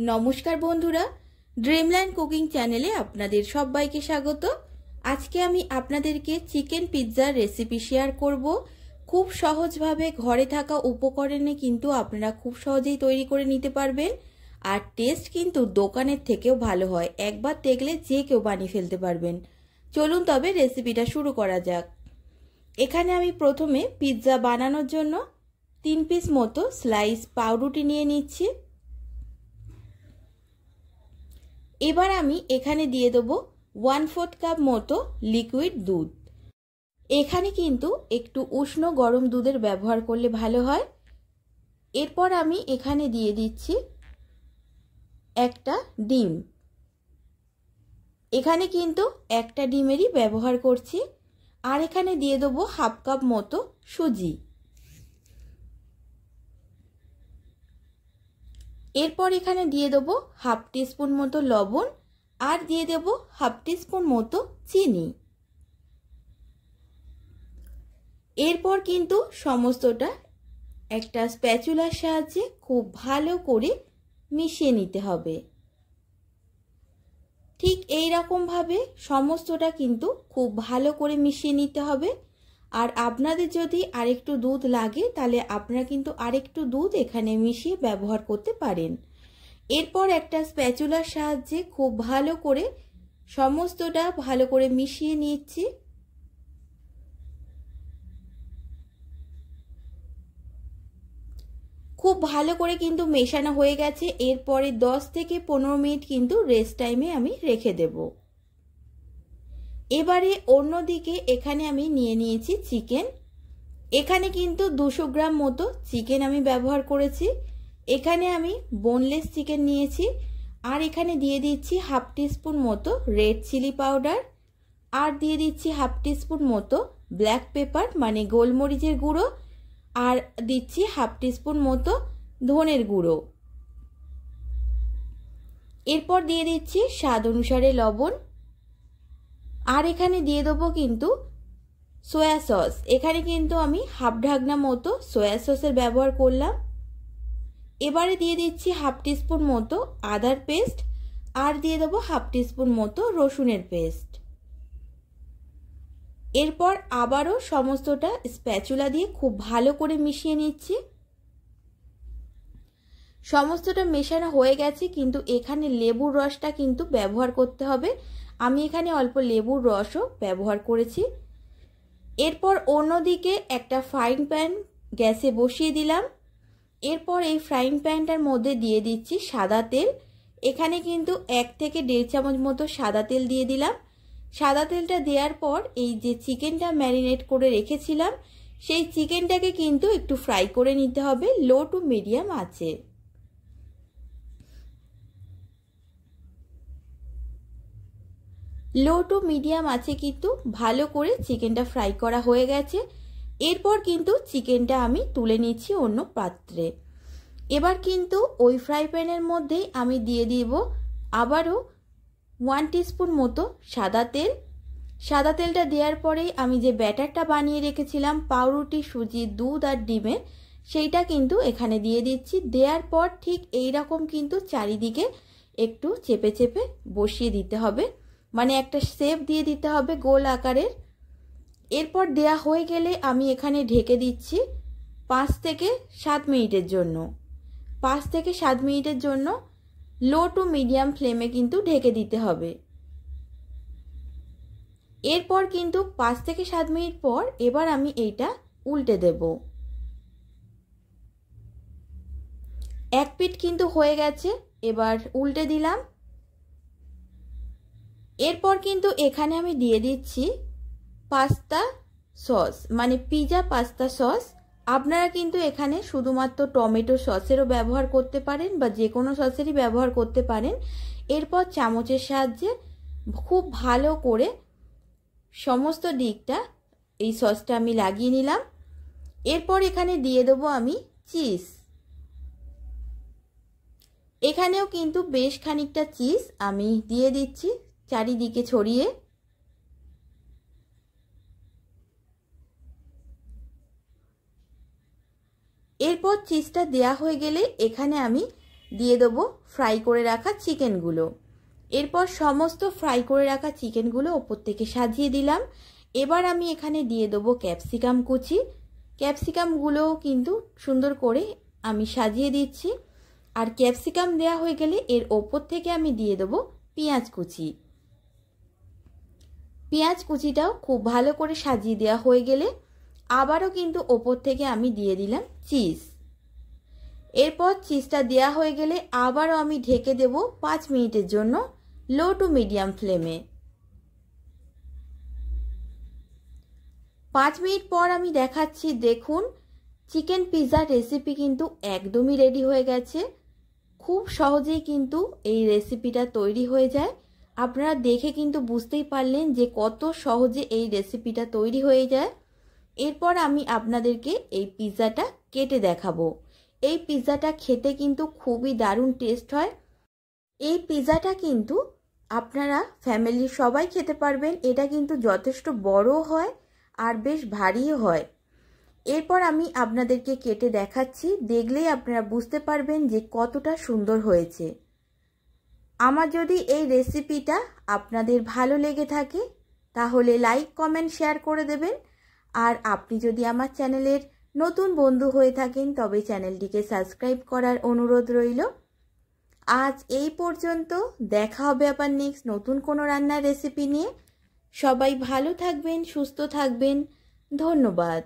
নমস্কার বন্ধুরা, Dreamland cooking চ্যানেলে আপনাদের সবাইকে স্বাগত। আজকে আমি আপনাদেরকে চিকেন পিৎজার রেসিপি শেয়ার করব। খুব সহজভাবে ঘরে থাকা উপকরণে কিন্তু আপনারা খুব সহজেই তৈরি করে নিতে পারবেন, আর টেস্ট কিন্তু দোকানের থেকেও ভালো হয়। একবার দেখলে যে কেউ বানিয়ে ফেলতে পারবেন। চলুন তবে রেসিপিটা শুরু করা যাক। এখানে আমি প্রথমে পিৎজা বানানোর জন্য 3 পিস মতো স্লাইস পাউরুটি নিয়ে নিচ্ছি। এবার আমি এখানে দিয়ে দেবো 1/4 কাপ মতো লিকুইড দুধ। এখানে কিন্তু একটু উষ্ণ গরম দুধের ব্যবহার করলে ভালো হয়। এরপর আমি এখানে দিয়ে দিচ্ছি একটা ডিম। এখানে কিন্তু একটা ডিমেরই ব্যবহার করছি। আর এখানে দিয়ে দেবো 1/2 কাপ মতো সুজি। এরপর এখানে দিয়ে দেবো 1/2 টিস্পুন মতো লবণ, আর দিয়ে দেবো 1/2 টিস্পুন মতো চিনি। এরপর কিন্তু সমস্তটা একটা স্প্যাচুলার সাহায্যে খুব ভালো করে মিশিয়ে নিতে হবে। ঠিক এই রকম ভাবে সমস্তটা কিন্তু খুব ভালো করে মিশিয়ে নিতে হবে। আর আপনাদের যদি আরেকটু দুধ লাগে তাহলে আপনারা কিন্তু আরেকটু দুধ এখানে মিশিয়ে ব্যবহার করতে পারেন। এরপর একটা স্প্যাচুলার সাহায্যে খুব ভালো করে সমস্তটা ভালো করে মিশিয়ে নিচ্ছি। খুব ভালো করে কিন্তু মেশানো হয়ে গেছে। এরপরে 10 থেকে 15 মিনিট কিন্তু রেস্ট টাইমে আমি রেখে দেব। এবারে অন্যদিকে এখানে আমি নিয়ে নিয়েছি চিকেন। এখানে কিন্তু 200 গ্রাম মতো চিকেন আমি ব্যবহার করেছি। এখানে আমি বোনলেস চিকেন নিয়েছি। আর এখানে দিয়ে দিচ্ছি 1/2 টিস্পুন মতো রেড চিলি পাউডার, আর দিয়ে দিচ্ছি 1/2 টিস্পুন মতো ব্ল্যাক পেপার মানে গোলমরিচের গুঁড়ো, আর দিচ্ছি 1/2 টিস্পুন মতো ধনের গুঁড়ো। এরপর দিয়ে দিচ্ছি স্বাদ অনুসারে লবণ। আর এখানে দিয়ে দেবো কিন্তু সয়া সস। এখানে কিন্তু আমি 1/2 ঢাকনা মতো সয়া সসের ব্যবহার করলাম। এবারে দিয়ে দিচ্ছি 1/2 টিস্পুন মতো আদার পেস্ট, আর দিয়ে দেবো 1/2 টিস্পুন মতো রসুনের পেস্ট। এরপর আবারও সমস্তটা স্প্যাচুলা দিয়ে খুব ভালো করে মিশিয়ে নিচ্ছি। সমস্তটা মেশানো হয়ে গেছে, কিন্তু এখানে লেবুর রসটা কিন্তু ব্যবহার করতে হবে। আমি এখানে অল্প লেবুর রসও ব্যবহার করেছি। এরপর অন্যদিকে একটা ফ্রাইং প্যান গ্যাসে বসিয়ে দিলাম। এরপর এই ফ্রাইং প্যানটার মধ্যে দিয়ে দিচ্ছি সাদা তেল। এখানে কিন্তু 1 থেকে 1.5 চামচ মতো সাদা তেল দিয়ে দিলাম। সাদা তেলটা দেওয়ার পর এই যে চিকেনটা ম্যারিনেট করে রেখেছিলাম সেই চিকেনটাকে কিন্তু একটু ফ্রাই করে নিতে হবে লো টু মিডিয়াম আঁচে। লো টু মিডিয়াম আঁচে কিন্তু ভালো করে চিকেনটা ফ্রাই করা হয়ে গেছে। এরপর কিন্তু চিকেনটা আমি তুলে নিচ্ছি অন্য পাত্রে। এবার কিন্তু ওই ফ্রাই প্যানের মধ্যেই আমি দিয়ে দিব আবারও 1 টিস্পুন মতো সাদা তেল। সাদা তেলটা দেওয়ার পরেই আমি যে ব্যাটারটা বানিয়ে রেখেছিলাম পাউরুটি, সুজি, দুধ আর ডিমের, সেইটা কিন্তু এখানে দিয়ে দিচ্ছি। দেওয়ার পর ঠিক এই রকম কিন্তু চারিদিকে একটু চেপে চেপে বসিয়ে দিতে হবে, মানে একটা শেপ দিয়ে দিতে হবে গোল আকারের। এরপর দেয়া হয়ে গেলে আমি এখানে ঢেকে দিচ্ছি 5 থেকে 7 মিনিটের জন্য। 5 থেকে 7 মিনিটের জন্য লো টু মিডিয়াম ফ্লেমে কিন্তু ঢেকে দিতে হবে। এরপর কিন্তু 5 থেকে 7 মিনিট পর এবার আমি এইটা উল্টে দেব। এক পিঠ কিন্তু হয়ে গেছে, এবার উল্টে দিলাম। এরপর কিন্তু এখানে আমি দিয়ে দিচ্ছি পাস্তা সস মানে পিৎজা পাস্তা সস। আপনারা কিন্তু এখানে শুধুমাত্র টমেটো সসেরও ব্যবহার করতে পারেন বা যে কোনো সসেরই ব্যবহার করতে পারেন। এরপর চামচের সাহায্যে খুব ভালো করে সমস্ত দিকটা এই সসটা আমি লাগিয়ে নিলাম। এরপর এখানে দিয়ে দেবো আমি চিজ। এখানেও কিন্তু বেশ খানিকটা চিজ আমি দিয়ে দিচ্ছি চারিদিকে ছড়িয়ে। এরপর চিজটা দেয়া হয়ে গেলে এখানে আমি দিয়ে দেবো ফ্রাই করে রাখা চিকেনগুলো। এরপর সমস্ত ফ্রাই করে রাখা চিকেনগুলো ওপর থেকে সাজিয়ে দিলাম। এবার আমি এখানে দিয়ে দেবো ক্যাপসিকাম কুচি। ক্যাপসিকামগুলো কিন্তু সুন্দর করে আমি সাজিয়ে দিচ্ছি। আর ক্যাপসিকাম দেওয়া হয়ে গেলে এর ওপর থেকে আমি দিয়ে দেবো পেঁয়াজ কুচি। পেঁয়াজ কুচিটাও খুব ভালো করে সাজিয়ে দেওয়া হয়ে গেলে আবারও কিন্তু ওপর থেকে আমি দিয়ে দিলাম চিজ। এরপর চিজটা দেওয়া হয়ে গেলে আবারও আমি ঢেকে দেব 5 মিনিটের জন্য লো টু মিডিয়াম ফ্লেমে। 5 মিনিট পর আমি দেখাচ্ছি, দেখুন চিকেন পিৎজার রেসিপি কিন্তু একদমই রেডি হয়ে গেছে। খুব সহজেই কিন্তু এই রেসিপিটা তৈরি হয়ে যায়। আপনারা দেখে কিন্তু বুঝতেই পারলেন যে কত সহজে এই রেসিপিটা তৈরি হয়ে যায়। এরপর আমি আপনাদেরকে এই পিৎজাটা কেটে দেখাবো। এই পিৎজাটা খেতে কিন্তু খুবই দারুণ টেস্ট হয়। এই পিৎজাটা কিন্তু আপনারা ফ্যামিলির সবাই খেতে পারবেন। এটা কিন্তু যথেষ্ট বড় হয় আর বেশ ভারীও হয়। এরপর আমি আপনাদেরকে কেটে দেখাচ্ছি, দেখলেই আপনারা বুঝতে পারবেন যে কতটা সুন্দর হয়েছে। আমার যদি এই রেসিপিটা আপনাদের ভালো লেগে থাকে তাহলে লাইক কমেন্ট শেয়ার করে দেবেন। আর আপনি যদি আমার চ্যানেলের নতুন বন্ধু হয়ে থাকেন তবে চ্যানেলটিকে সাবস্ক্রাইব করার অনুরোধ রইল। আজ এই পর্যন্ত, দেখা হবে আবার নেক্সট নতুন কোনো রান্নার রেসিপি নিয়ে। সবাই ভালো থাকবেন, সুস্থ থাকবেন। ধন্যবাদ।